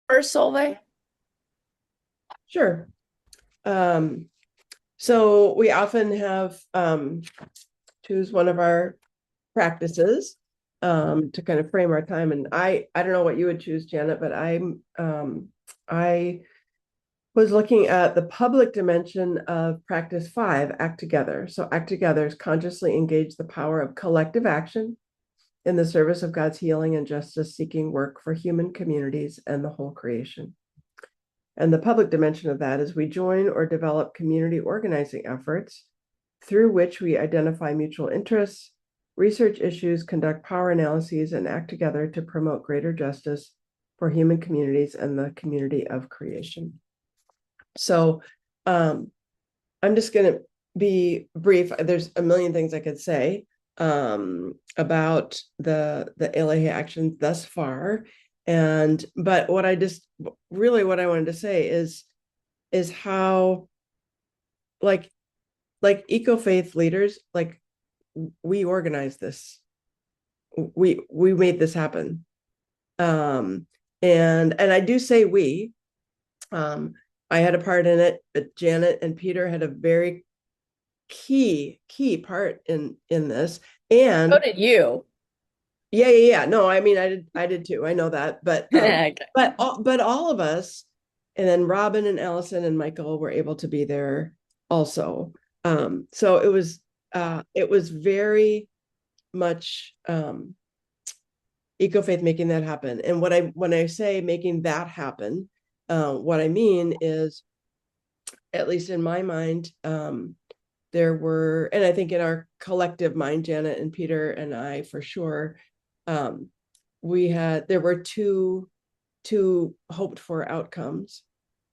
First, Solveig. Sure. So we often have choose one of our practices to kind of frame our time. And I don't know what you would choose, Janet, but I was looking at the public dimension of practice 5, act together. So act together is consciously engage the power of collective action in the service of God's healing and justice seeking work for human communities and the whole creation. And the public dimension of that is we join or develop community organizing efforts through which we identify mutual interests, research issues, conduct power analyses, and act together to promote greater justice for human communities and the community of creation. So I'm just going to be brief. There's a million things I could say about the Eloheh actions thus far. But what I just really what I wanted to say is how like eco faith leaders, like we organized this, we made this happen, and I do say we. um I had a part in it, but Janet and Peter had a very key part in this. So And did you. yeah. No, I mean, I did too. I know that, but Okay. but all of us, and then Robin and Allison and Michael were able to be there also. So it was very much eco faith making that happen. And when I say making that happen, what I mean is, at least in my mind, there were, and I think in our collective mind, Janet and Peter and I for sure, um, there were two hoped for outcomes.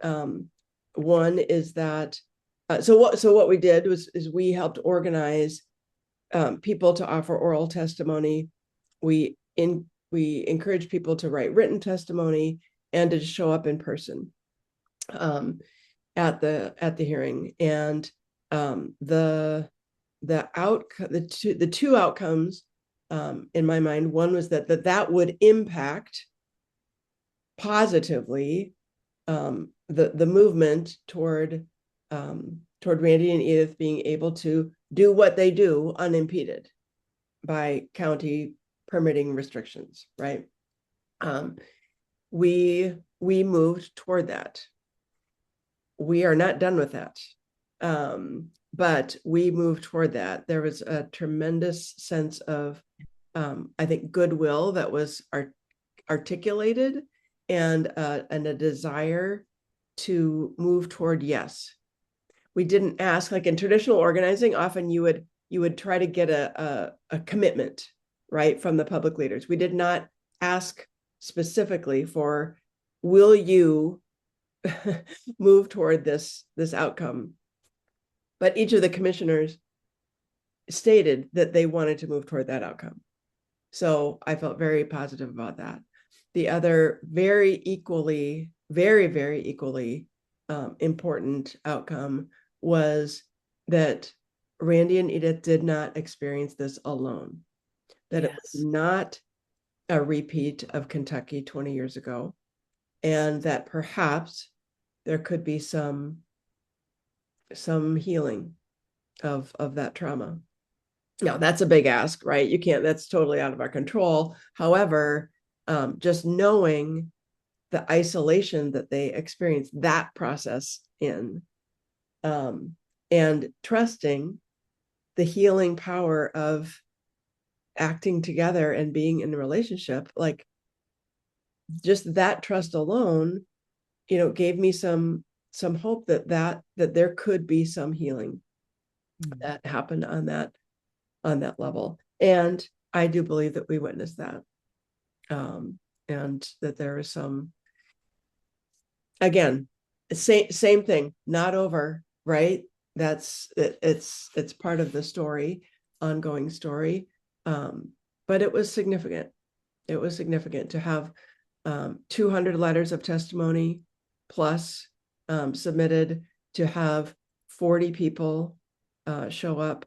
One is that so what we did is we helped organize people to offer oral testimony. We encourage people to write written testimony and to show up in person um, at the hearing. And the two outcomes, in my mind, one was that would impact positively the movement toward Randy and Edith being able to do what they do unimpeded by county permitting restrictions, right? um, we moved toward that. We are not done with that. But we moved toward that. There was a tremendous sense of, I think, goodwill that was articulated, and a desire to move toward yes. We didn't ask, like in traditional organizing, often you would try to get a commitment, right, from the public leaders. We did not ask specifically for, will you move toward this outcome? But each of the commissioners stated that they wanted to move toward that outcome. So I felt very positive about that. The other very equally important outcome was that Randy and Edith did not experience this alone, that it was Yes. not a repeat of Kentucky 20 years ago, and that perhaps there could be some healing of that trauma. Now, that's a big ask, right? You can't, that's totally out of our control. However, just knowing the isolation that they experience that process in, um, and trusting the healing power of acting together and being in a relationship, like just that trust alone, gave me some hope that there could be some healing that happened on that level. And I do believe that we witnessed that. And that there is some, again, same thing, not over, right? It's part of the story, ongoing story. But it was significant. It was significant to have 200 letters of testimony plus submitted, to have 40 people show up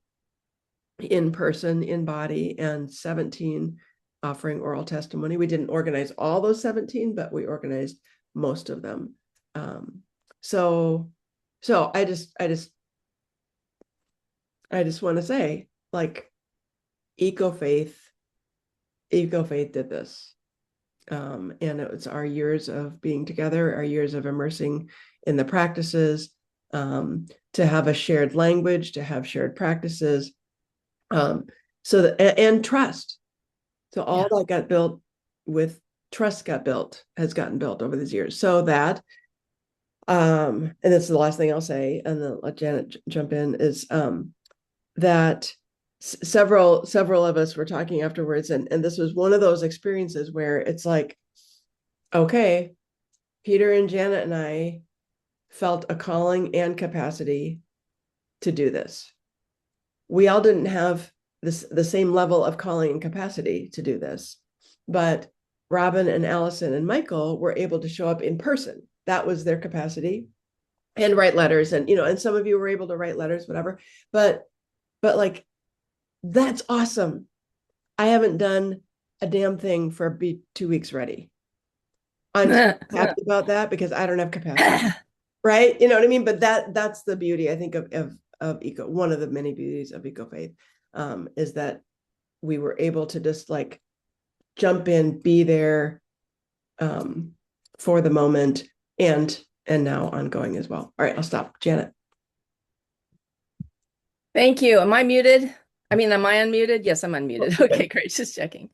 in person, in body, and 17 offering oral testimony. We didn't organize all those 17, but we organized most of them. So I just want to say, like, eco faith did this. And it was our years of being together, our years of immersing in the practices, to have a shared language, to have shared practices, and trust. So all that got built with trust has gotten built over these years. So that, and this is the last thing I'll say, and then let Janet jump in, is that several of us were talking afterwards, and this was one of those experiences where it's like, okay, Peter and Janet and I felt a calling and capacity to do this. We all didn't have the same level of calling and capacity to do this, but Robin and Allison and Michael were able to show up in person. That was their capacity, and write letters, and some of you were able to write letters, whatever. But like, that's awesome. I haven't done a damn thing for be 2 weeks ready. I'm happy about that because I don't have capacity. Right? You know what I mean? But that's the beauty, I think, of eco. One of the many beauties of eco faith, is that we were able to just like jump in, be there, for the moment, and now ongoing as well. All right, I'll stop. Janet. Thank you. Am I muted? I mean, am I unmuted? Yes, I'm unmuted. Okay, great. Just checking.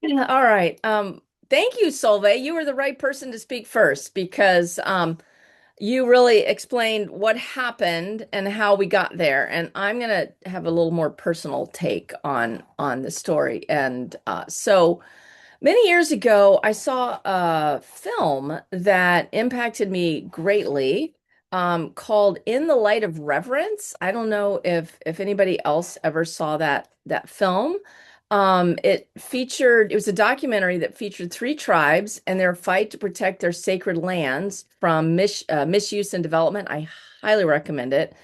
All right. Thank you, Solveig. You were the right person to speak first because you really explained what happened and how we got there. And I'm gonna have a little more personal take on the story. And so many years ago, I saw a film that impacted me greatly, called In the Light of Reverence. I don't know if anybody else ever saw that film. It was a documentary that featured three tribes and their fight to protect their sacred lands from misuse and development. I highly recommend it.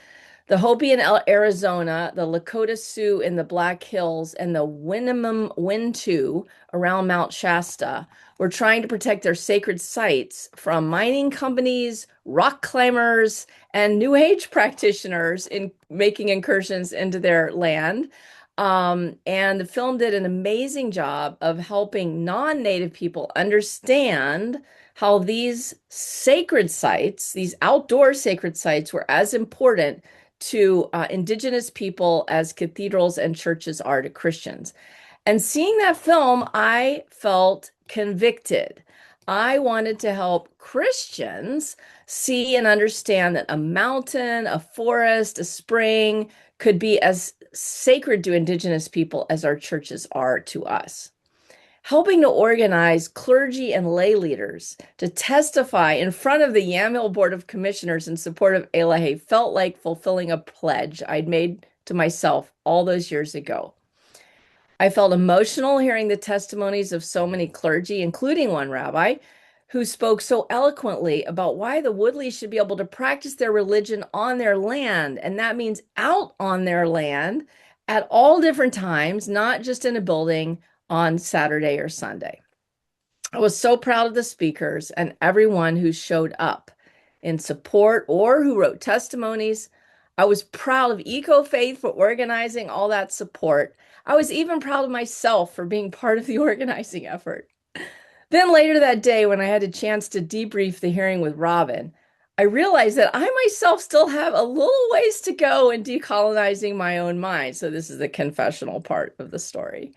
The Hopi in Arizona, the Lakota Sioux in the Black Hills, and the Winnemem Wintu around Mount Shasta were trying to protect their sacred sites from mining companies, rock climbers, and New Age practitioners in making incursions into their land. And the film did an amazing job of helping non-native people understand how these sacred sites, these outdoor sacred sites, were as important to indigenous people as cathedrals and churches are to Christians. And seeing that film, I felt convicted. I wanted to help Christians see and understand that a mountain, a forest, a spring could be as sacred to indigenous people as our churches are to us. Helping to organize clergy and lay leaders to testify in front of the Yamhill Board of Commissioners in support of Eloheh felt like fulfilling a pledge I'd made to myself all those years ago. I felt emotional hearing the testimonies of so many clergy, including one rabbi, who spoke so eloquently about why the Woodleys should be able to practice their religion on their land. And that means out on their land at all different times, not just in a building on Saturday or Sunday. I was so proud of the speakers and everyone who showed up in support or who wrote testimonies. I was proud of Eco Faith for organizing all that support. I was even proud of myself for being part of the organizing effort. Then later that day, when I had a chance to debrief the hearing with Robin, I realized that I myself still have a little ways to go in decolonizing my own mind. So this is the confessional part of the story.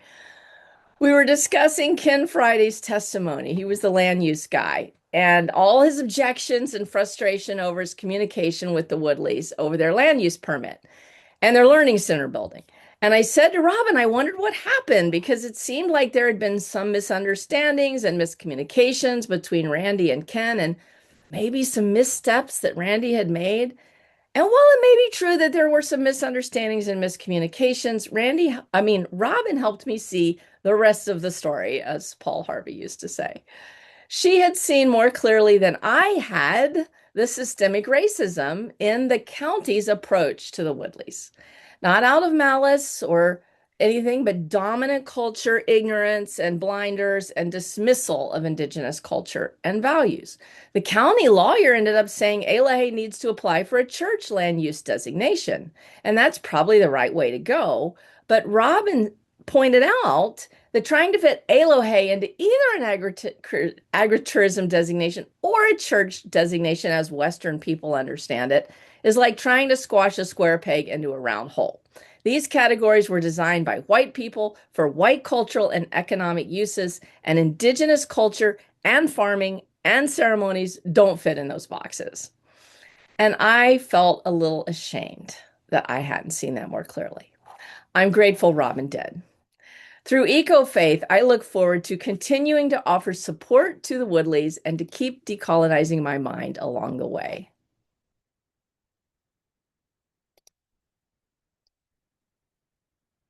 We were discussing Ken Friday's testimony. He was the land use guy, and all his objections and frustration over his communication with the Woodleys over their land use permit and their learning center building. And I said to Robin, I wondered what happened because it seemed like there had been some misunderstandings and miscommunications between Randy and Ken, and maybe some missteps that Randy had made. And while it may be true that there were some misunderstandings and miscommunications, Robin helped me see the rest of the story, as Paul Harvey used to say. She had seen more clearly than I had the systemic racism in the county's approach to the Woodleys. Not out of malice or anything but dominant culture, ignorance, and blinders, and dismissal of indigenous culture and values. The county lawyer ended up saying Eloheh needs to apply for a church land use designation, and that's probably the right way to go. But Robin pointed out that trying to fit Eloheh into either an agritourism designation or a church designation, as Western people understand it, is like trying to squash a square peg into a round hole. These categories were designed by white people for white cultural and economic uses, and indigenous culture and farming and ceremonies don't fit in those boxes. And I felt a little ashamed that I hadn't seen that more clearly. I'm grateful Robin did. Through Eco Faith, I look forward to continuing to offer support to the Woodleys and to keep decolonizing my mind along the way.